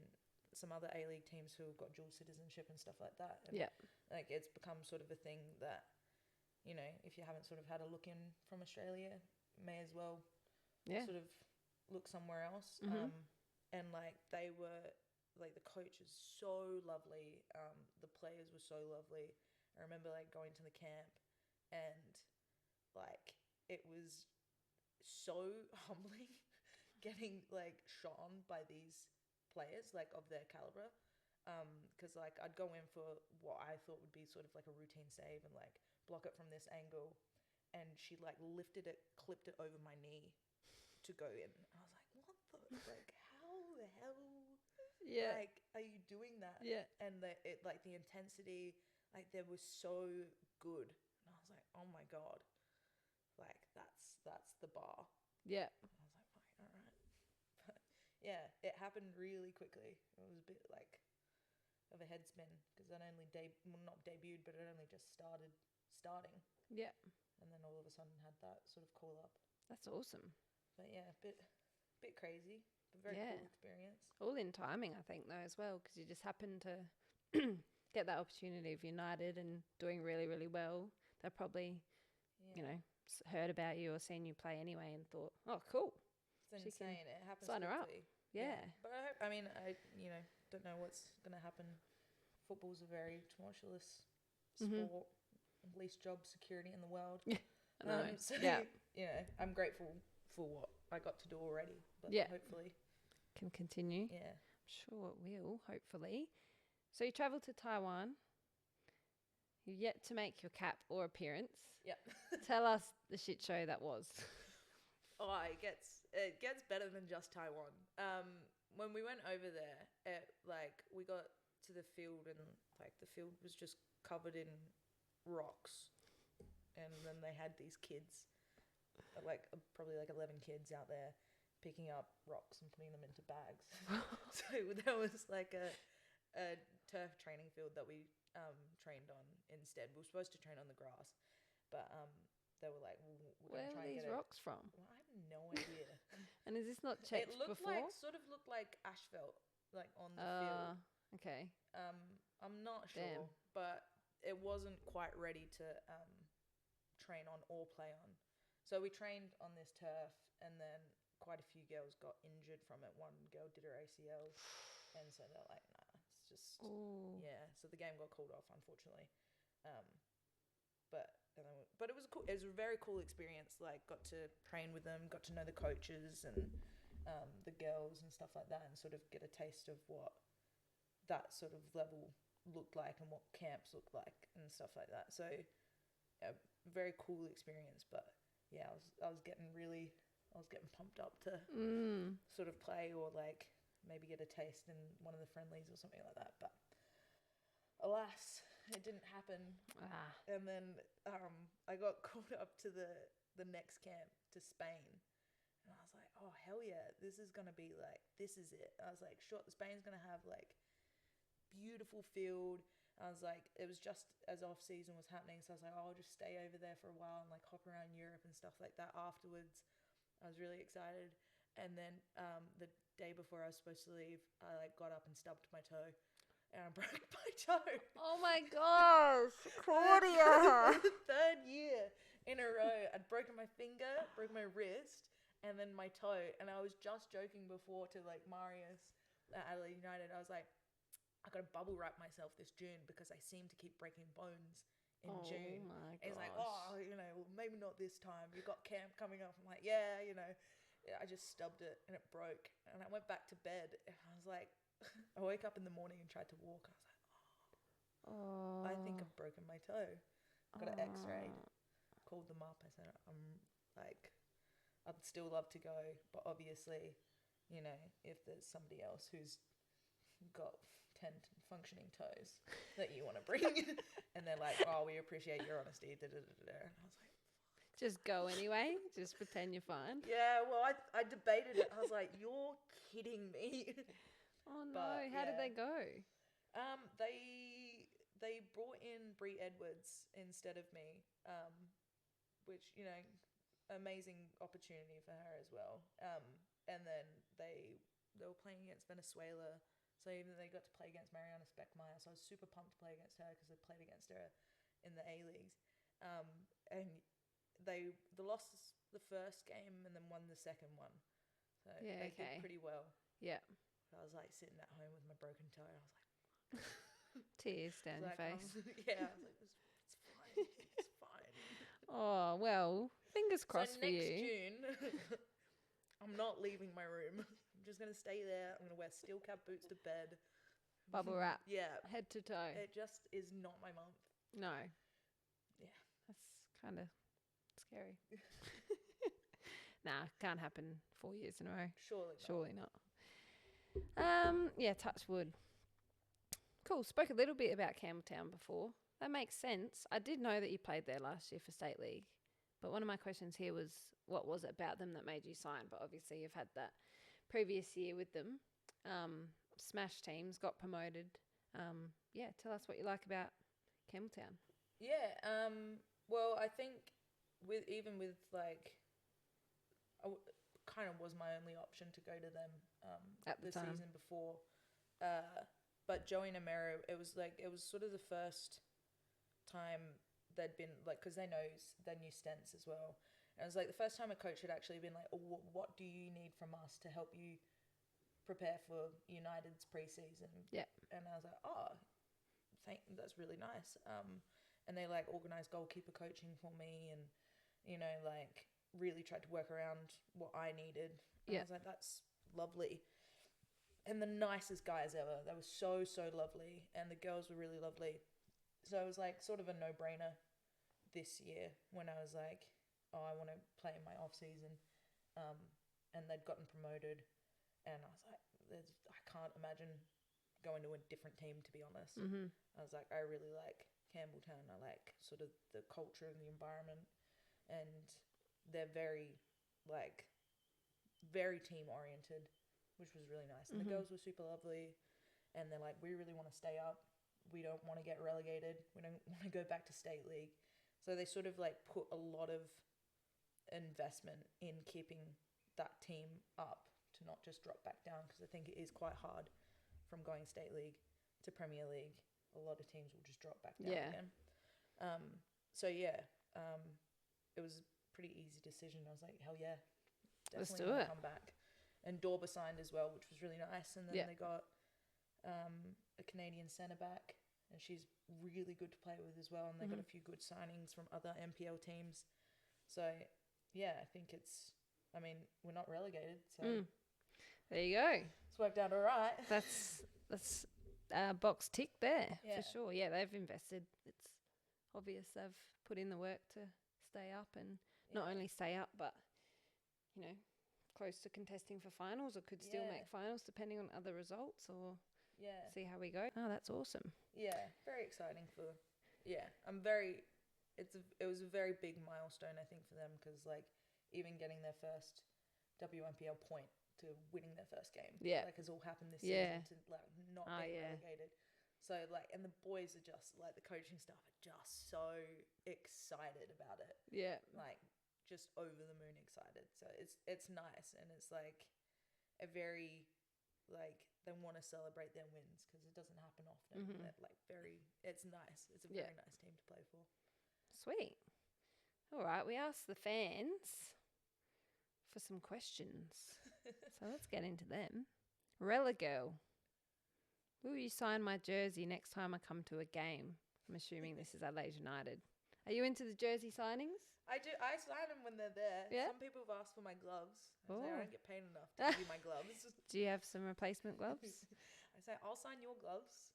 some other A-League teams who have got dual citizenship and stuff like that. And like, it's become sort of a thing that, if you haven't sort of had a look in from Australia, may as well sort of look somewhere else. Mm-hmm. And like they were like, the coach is so lovely, the players were so lovely. I remember like going to the camp, and like it was so humbling getting like shot on by these players like of their caliber, because like I'd go in for what I thought would be sort of like a routine save and like block it from this angle, and she like lifted it, clipped it over my knee to go in. I was like, what the like, how the hell like are you doing that? And the intensity, like they were so good, and I was like, oh my god, like that's the bar. I was like, right, all right. But yeah, it happened really quickly. It was a bit like of a head spin, because it only not debuted, but it only just starting. And then all of a sudden had that sort of call up. That's awesome. But yeah, bit crazy, but very cool experience. All in timing, I think, though, as well, because you just happened to get that opportunity of United and doing really, really well. They probably, heard about you or seen you play anyway and thought, oh, cool. It's insane. It happens sign her up. quickly. Yeah. But I don't know what's going to happen. Football's a very tumultuous sport. Least job security in the world. I know. So, I'm grateful for what I got to do already. But hopefully can continue. Yeah. I'm sure it will, hopefully. So you travelled to Taiwan. You're yet to make your cap or appearance. Yeah. Tell us the shit show that was. Oh, it gets better than just Taiwan. When we went over there, we got to the field, and like the field was just covered in rocks, and then they had these kids, probably like 11 kids out there picking up rocks and putting them into bags. So there was like a turf training field that we trained on instead. We were supposed to train on the grass, but they were like, we're where gonna try are and these get rocks from? Well, I have no idea. And is this not checked before? It sort of looked like asphalt, like on the field. Okay. I'm not sure, Damn. but it wasn't quite ready to train on or play on. So we trained on this turf, and then quite a few girls got injured from it. One girl did her ACL, and so they're like, nah, it's just yeah. So the game got called off, unfortunately. Um, but it was cool. It was a very cool experience. Like, got to train with them, got to know the coaches and the girls and stuff like that, and sort of get a taste of what that sort of level looked like and what camps looked like and stuff like that. So a very cool experience. But yeah, I was getting pumped up to sort of play or like maybe get a taste in one of the friendlies or something like that. But alas, it didn't happen. And then I got called up to the next camp to Spain. And I was like, oh, hell yeah, this is going to be like, this is it. I was like, sure, Spain's going to have like beautiful field. I was like, it was just as off season was happening. So I was like, oh, I'll just stay over there for a while and like hop around Europe and stuff like that afterwards. I was really excited. And then the day before I was supposed to leave, I like got up and stubbed my toe. And I broke my toe. Oh my gosh, Claudia! The third year in a row, I'd broken my finger, broken my wrist, and then my toe. And I was just joking before to like Marius at Adelaide United. I was like, I got to bubble wrap myself this June because I seem to keep breaking bones in June. My and he's like, gosh. oh, you know, well, maybe not this time. You got camp coming up. I'm like, yeah, you know. Yeah, I just stubbed it and it broke. And I went back to bed and I was like, I woke up in the morning and tried to walk. I was like, oh, I think I've broken my toe. Got an X-rayed. Called them up. I said, I'd still love to go, but obviously, you know, if there's somebody else who's got 10 functioning toes that you want to bring, and they're like, oh, we appreciate your honesty. And I was like, just go anyway. Just pretend you're fine. yeah. Well, I debated it. I was like, you're kidding me. Oh no! But, how did they go? They brought in Brie Edwards instead of me, which, you know, amazing opportunity for her as well. And then they were playing against Venezuela, so even they got to play against Mariana Speckmeyer, so I was super pumped to play against her because I played against her in the A-Leagues. And they lost the first game and then won the second one, so they did pretty well. Yeah. I was like sitting at home with my broken toe. I was like, tears down your face. Yeah, I was like, it's fine. It's fine. Oh, well, fingers crossed for you. Next June, I'm not leaving my room. I'm just going to stay there. I'm going to wear steel cap boots to bed. Bubble wrap. Yeah. Head to toe. It just is not my month. No. Yeah. That's kind of scary. Nah, can't happen 4 years in a row. Surely not. Yeah, touch wood. Cool. Spoke a little bit about Campbelltown before. That makes sense. I did know that you played there last year for State League, but one of my questions here was, what was it about them that made you sign? But obviously you've had that previous year with them. Smash teams, got promoted. Yeah, tell us what you like about Campbelltown. Yeah. Well, I think with like, kind of was my only option to go to them at the time. Season before. But Joey Namero, it was sort of the first time they'd been like, because they knew Stents as well. And it was like the first time a coach had actually been like, oh, what do you need from us to help you prepare for United's preseason? Yeah. And I was like, oh, that's really nice. And they like organised goalkeeper coaching for me, and you know, like really tried to work around what I needed. And I was like, that's lovely. And the nicest guys ever. They were so, so lovely. And the girls were really lovely. So it was like sort of a no-brainer this year when I was like, oh, I want to play in my off-season. And they'd gotten promoted. And I was like, I can't imagine going to a different team, to be honest. Mm-hmm. I was like, I really like Campbelltown. I like sort of the culture and the environment. And they're very team-oriented, which was really nice. And the girls were super lovely, and they're like, we really want to stay up. We don't want to get relegated. We don't want to go back to State League. So they sort of like put a lot of investment in keeping that team up to not just drop back down, because I think it is quite hard from going State League to Premier League. a lot of teams will just drop back down Yeah. again. So yeah, it was a pretty easy decision. I was like, hell yeah, Let's definitely do want it. to come back. And Dorba signed as well, which was really nice. And then Yeah. they got a Canadian centre back, and she's really good to play with as well. And they got a few good signings from other NPL teams. So yeah, I think I mean, we're not relegated, so There you go. it's worked out all right. That's box tick there Yeah. for sure. Yeah, they've invested. It's obvious they've put in the work to stay up and not only stay up, but close to contesting for finals, or could still make finals depending on other results, or see how we go. Oh, that's awesome. Yeah, very exciting for. Yeah, it was a very big milestone, I think, for them, because like even getting their first WNPL point to winning their first game, like has all happened this season to like not being relegated. So like, and the boys are just like, the coaching staff are just so excited about it. Yeah, like just over the moon excited. So it's nice, and it's like a very like they want to celebrate their wins because it doesn't happen often. It's nice. It's a very nice team to play for. Sweet. All right, we asked the fans for some questions, so let's get into them. Rella Girl, will you sign my jersey next time I come to a game? I'm assuming this is Adelaide United. Are you into the jersey signings? I do. I sign them when they're there. Yeah? Some people have asked for my gloves. I say I don't get paid enough to give you my gloves. Do you have some replacement gloves? I say I'll sign your gloves.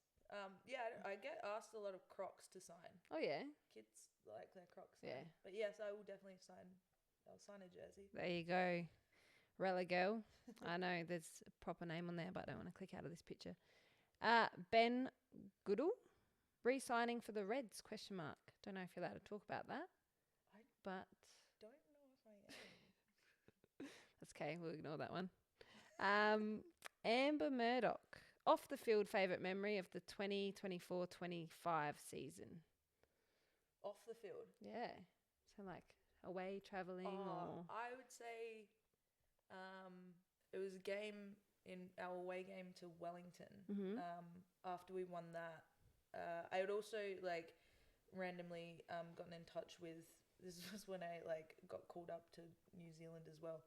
I get asked a lot of Crocs to sign. Oh yeah, Kids like their Crocs. Yeah. But yes, I will definitely sign. I'll sign a jersey. there you go. Rella Girl. I know there's a proper name on there, but I don't want to click out of this picture. Ben Goodall, re-signing for the Reds? ? Don't know if you're allowed to talk about that. But don't know if I am. that's okay. We'll ignore that one. Amber Murdoch, off the field favourite memory of the 2024-25 season. Off the field. Yeah. So like away travelling or. I would say, it was a game in our away game to Wellington. After we won that, I had also like randomly gotten in touch with. This was when I like got called up to New Zealand as well,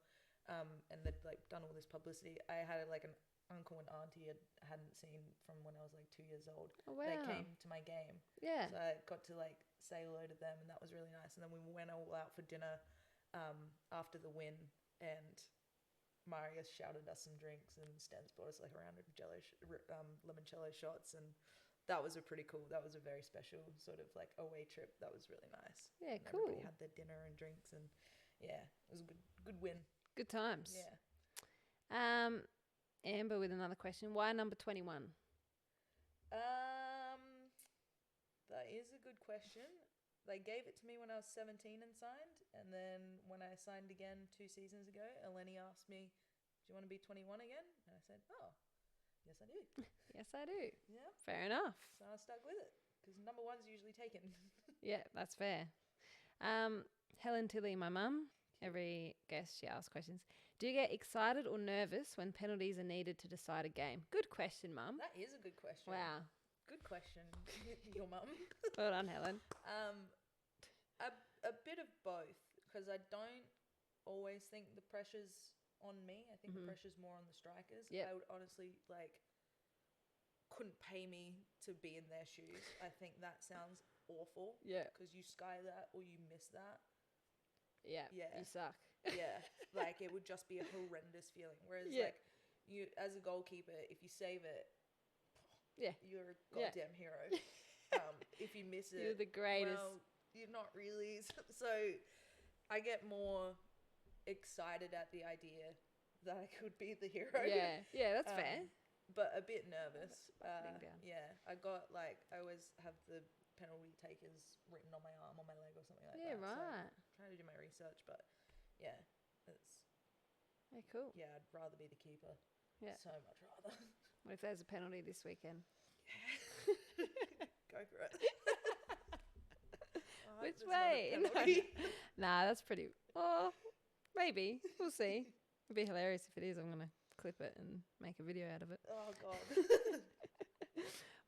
and they'd like done all this publicity. I had like an uncle and auntie I hadn't seen from when I was like 2 years old. Oh, wow. They came to my game, Yeah. so I got to like say hello to them, and that was really nice. And then we went all out for dinner after the win, and Marius shouted us some drinks, and Stens brought us like a round of limoncello shots, and that was a very special sort of like away trip. That was really nice. Yeah, and cool. Everybody had their dinner and drinks, and yeah, it was a good win. Good times. Yeah. Amber with another question. Why number 21? That is a good question. They gave it to me when I was 17 and signed, and then when I signed again 2 seasons ago, Eleni asked me, "Do you want to be 21 again?" And I said, "Oh, yes, I do." Yes, I do. Yeah. Fair enough. So I stuck with it because number 1's usually taken. Yeah, that's fair. Helen Tilley, my mum. Every guest, she asks questions. Do you get excited or nervous when penalties are needed to decide a game? Good question, Mum. That is a good question. Wow. Good question, your mum. Well done, Helen. A bit of both, because I don't always think the pressure's on me. I think the pressure's more on the strikers. Yep. I would honestly couldn't pay me to be in their shoes. I think that sounds awful. Yeah. Because you sky that or you miss that. Yeah. Yeah. You suck. Yeah. Like it would just be a horrendous feeling. Whereas like you as a goalkeeper, if you save it, you're a goddamn hero. If you miss it, You're the greatest. Well, you're not really. So I get more excited at the idea that I could be the hero. Yeah. Yeah, that's fair. But a bit nervous. Down. Yeah. I always have the penalty takers written on my arm, on my leg or something like that. Yeah, right. So trying to do my research, but yeah, it's Yeah, cool. yeah, I'd rather be the keeper. Yeah. So much rather. What if there's a penalty this weekend? Go for it. Which way? Nah, that's pretty. Oh, maybe. We'll see. It'd be hilarious if it is. I'm going to clip it and make a video out of it. Oh, God.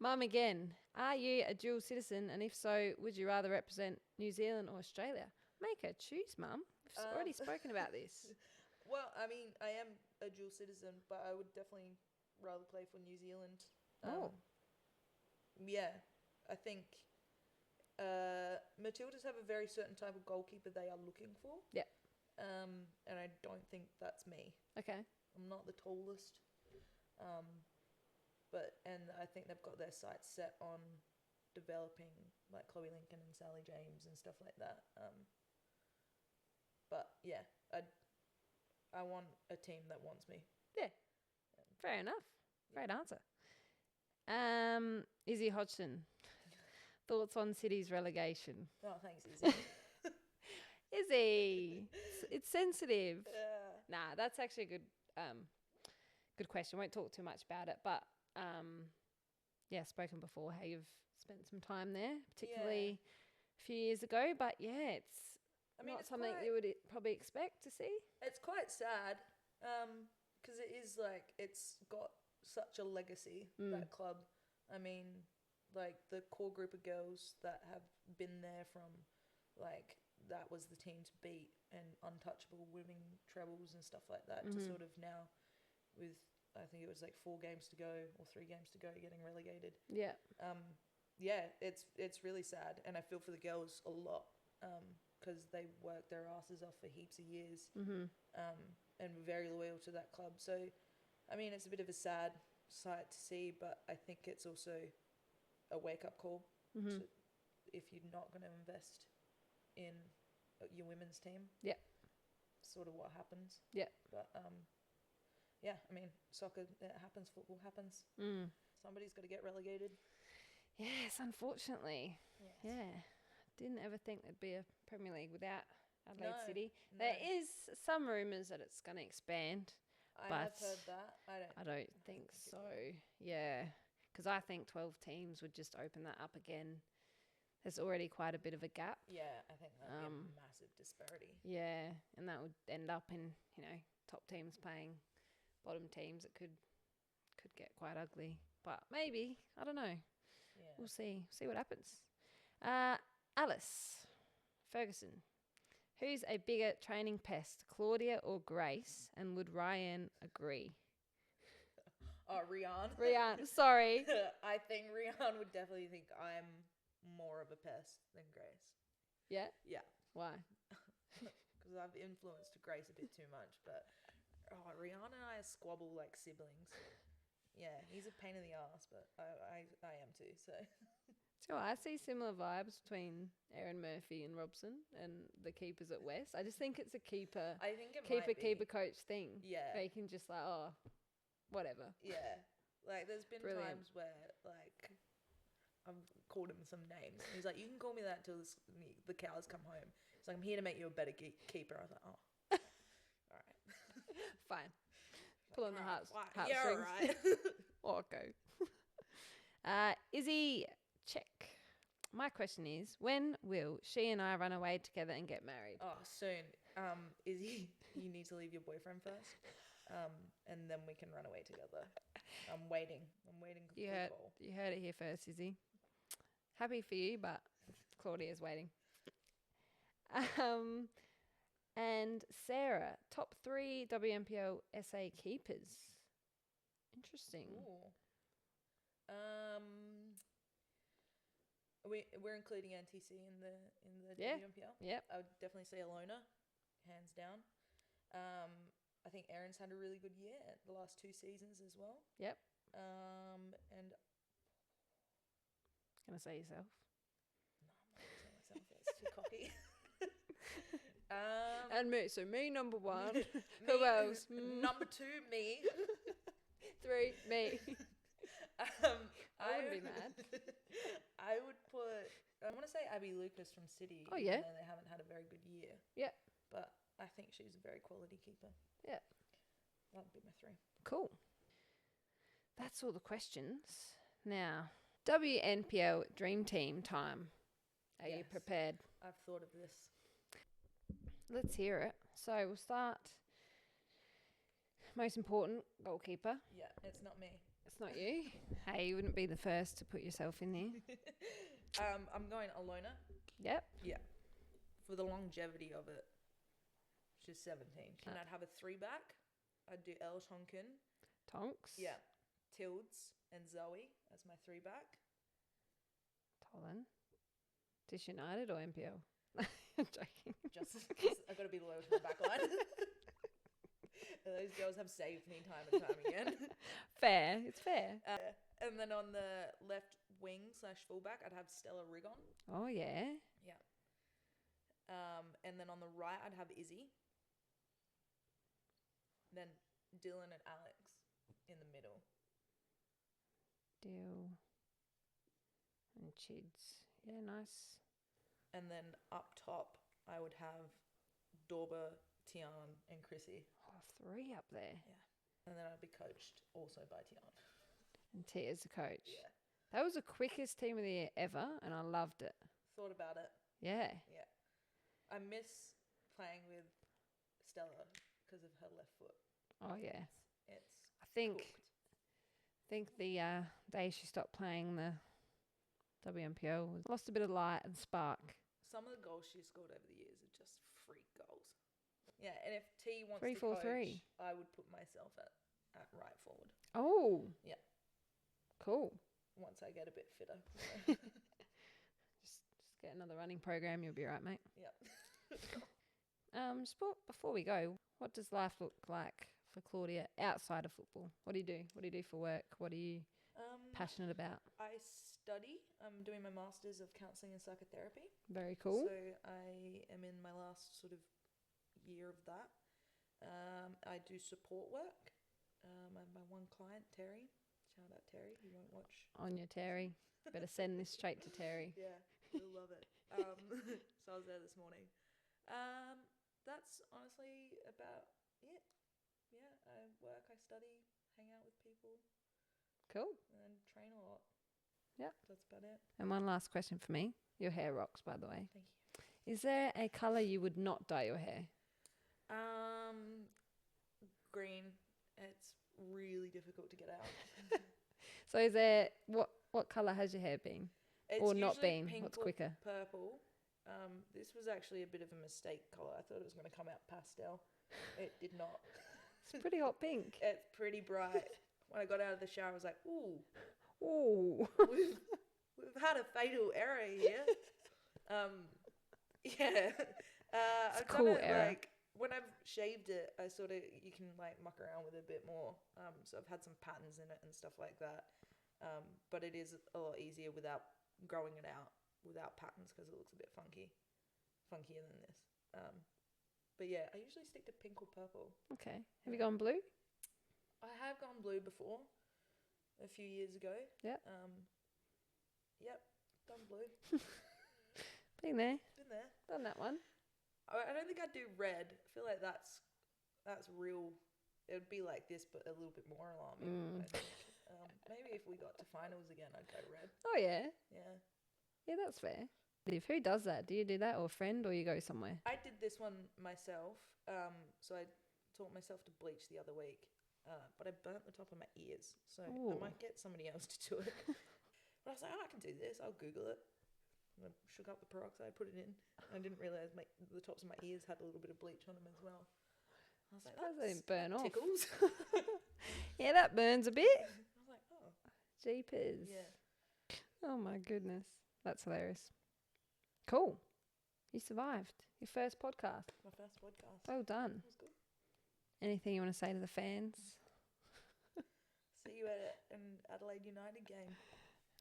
Mum again. Are you a dual citizen? And if so, would you rather represent New Zealand or Australia? Make her choose, Mum. We've already spoken about this. Well, I mean, I am a dual citizen, but I would definitely rather play for New Zealand. Yeah, I think Matildas have a very certain type of goalkeeper they are looking for. Yeah. And I don't think that's me. Okay. I'm not the tallest. And I think they've got their sights set on developing like Chloe Lincoln and Sally James and stuff like that. But yeah, I want a team that wants me. Yeah. Fair enough. Great answer. Izzy Hodgson. Thoughts on City's relegation? Oh, thanks, Izzy. Izzy, it's sensitive. Nah, that's actually a good question. Won't talk too much about it, but spoken before how you've spent some time there, particularly a few years ago. But yeah, it's not something you would probably expect to see. It's quite sad because it is like it's got such a legacy, that club. I mean, like the core group of girls that have been there from like that was the team to beat and untouchable, winning trebles and stuff like that, to sort of now with I think it was like 4 games to go or 3 games to go getting relegated. Yeah. It's really sad, and I feel for the girls a lot because they worked their asses off for heaps of years and were very loyal to that club. So, I mean, it's a bit of a sad sight to see, but I think it's also a wake-up call to, if you're not going to invest in your women's team. Yeah. Sort of what happens. Yeah. But, yeah, I mean, soccer, it happens, football happens. Somebody's got to get relegated. Yes, unfortunately. Yes. Yeah. Didn't ever think there'd be a Premier League without Adelaide City. No. There is some rumours that it's going to expand. I have heard that. I don't think so. Yeah. Because I think 12 teams would just open that up again. There's already quite a bit of a gap. Yeah, I think that would be a massive disparity. Yeah, and that would end up in, top teams playing bottom teams. It could get quite ugly. But maybe. I don't know. Yeah. We'll see. See what happens. Alice Ferguson. Who's a bigger training pest, Claudia or Grace? And would Ryan agree? Oh, Rian. Rian, sorry. I think Rian would definitely think I'm more of a pest than Grace. Yeah? Yeah. Why? Because I've influenced Grace a bit too much. But Rian and I squabble like siblings. Yeah, he's a pain in the ass, but I am too, so... So I see similar vibes between Aaron Murphy and Robson and the keepers at West. I just think it's a keeper coach thing. Yeah. Where you can just whatever. Yeah. Like there's been Brilliant. times where I've called him some names. And he's like, you can call me that till the cows come home. He's like, I'm here to make you a better keeper. I was like, oh. All right. Fine. Pull on the heartstrings. Yeah, all right. Okay. Izzy Check. My question is, when will she and I run away together and get married? Oh, soon. Izzy, you need to leave your boyfriend first. And then we can run away together. I'm waiting. You heard it here first, Izzy. Happy for you, but Claudia's waiting. And Sarah, top 3 WNPL SA keepers. Interesting. Ooh. We're including NTC in the WNPL. Yep. I would definitely say Alona, hands down. I think Erin's had a really good year at the last 2 seasons as well. Yep. And Gonna say yourself? No, I'm not gonna say myself. That's too cocky. And me. So me, number 1. Me, Who else? Number 2, me. 3, me. I wouldn't be mad. I would put... I want to say Abby Lucas from City. Oh, yeah? Even though they haven't had a very good year. Yeah. But I think she's a very quality keeper. Yeah. That would be my 3. Cool. That's all the questions. Now, WNPL Dream Team time. Are you prepared? I've thought of this. Let's hear it. So we'll start. Most important, goalkeeper. Yeah, it's not me. It's not you. Hey, you wouldn't be the first to put yourself in there. I'm going Alona. Yep. Yeah. For the longevity of it. She's 17. And I'd have a 3-back. I'd do Elle Tonkin. Tonks. Yeah. Tilds and Zoe as my 3-back. Tolan. Dish United or NPL? I'm joking. Just I've got to be loyal to my back line. Those girls have saved me time and time again. Fair. It's fair. And then on the left wing / fullback, I'd have Stella Rigon. Oh, yeah. Yeah. And then on the right, I'd have Izzy. Then Dylan and Alex in the middle. Dill and Chids. Yeah, nice. And then up top, I would have Dorba, Tian, and Chrissy. Oh, 3 up there. Yeah. And then I'd be coached also by Tian. And Tia's the coach. Yeah. That was the quickest team of the year ever, and I loved it. Thought about it. Yeah. Yeah. I miss playing with Stella because of her left foot. Oh, yeah. It's I think cooked. the day she stopped playing the WNPL lost a bit of light and spark. Some of the goals she scored over the years are just freak goals. Yeah, and if T wants 3-4-3. to coach, I would put myself at right forward. Oh. Yeah. Cool. Once I get a bit fitter. Just get another running program, you'll be right, mate. Yeah. Before we go, what does life look like for Claudia outside of football? What do you do? What do you do for work? What are you passionate about? I study. I'm doing my Masters of Counselling and Psychotherapy. Very cool. So I am in my last sort of year of that. I do support work. I have my one client, Terry. Shout out Terry. You won't watch. On your Terry. Better send this straight to Terry. Yeah, you'll love it. So I was there this morning. That's honestly about it. Yeah, I work, I study, hang out with people. Cool. And train a lot. Yep. That's about it. And one last question for me. Your hair rocks, by the way. Thank you. Is there a colour you would not dye your hair? Green. It's really difficult to get out. So is there what colour has your hair been? It's Or not usually been? pink What's or quicker? Purple. This was actually a bit of a mistake colour. I thought it was going to come out pastel. It did not. It's pretty hot pink. It's pretty bright. When I got out of the shower, I was like, ooh. Ooh. We've had a fatal error here. Yeah. I've cool done it error. like when I've shaved it, I sort of you can like muck around with it a bit more. So I've had some patterns in it and stuff like that. But it is a lot easier without growing it out without patterns because it looks a bit funkier than this. But yeah, I usually stick to pink or purple. Okay. Have you gone blue? I have gone blue before, a few years ago. Yep. Yep, done blue. Been there. Been there. Done that one. I don't think I'd do red. I feel like that's real. It would be like this, but a little bit more alarming. I think. Maybe if we got to finals again, I'd go red. Oh, yeah. Yeah. Yeah, that's fair. Who does that? Do you do that or a friend or you go somewhere? I did this one myself. So I taught myself to bleach the other week. But I burnt the top of my ears. So Ooh. I might get somebody else to do it. But I was like, I can do this. I'll Google it. And I shook up the peroxide, put it in. I didn't realise the tops of my ears had a little bit of bleach on them as well. I was like, They didn't burn off. tickles. Yeah, that burns a bit. I was like, oh. Jeepers. Yeah. Oh, my goodness. That's hilarious. Cool. You survived. Your first podcast. My first podcast. Well done. That was good. Anything you want to say to the fans? See you at an Adelaide United game.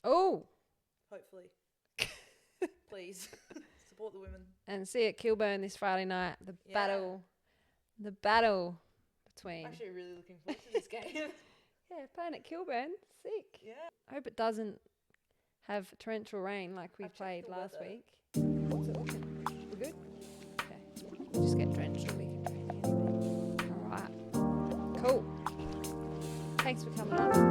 Oh! Hopefully. Please. Support the women. And see you at Kilburn this Friday night. The battle between... I'm actually really looking forward to this game. Yeah, playing at Kilburn. Sick. Yeah. I hope it doesn't have torrential rain like we I checked played the last weather. week. What's it looking? We're good? Okay. We'll just get drenched all week. All right. Cool. Thanks for coming on.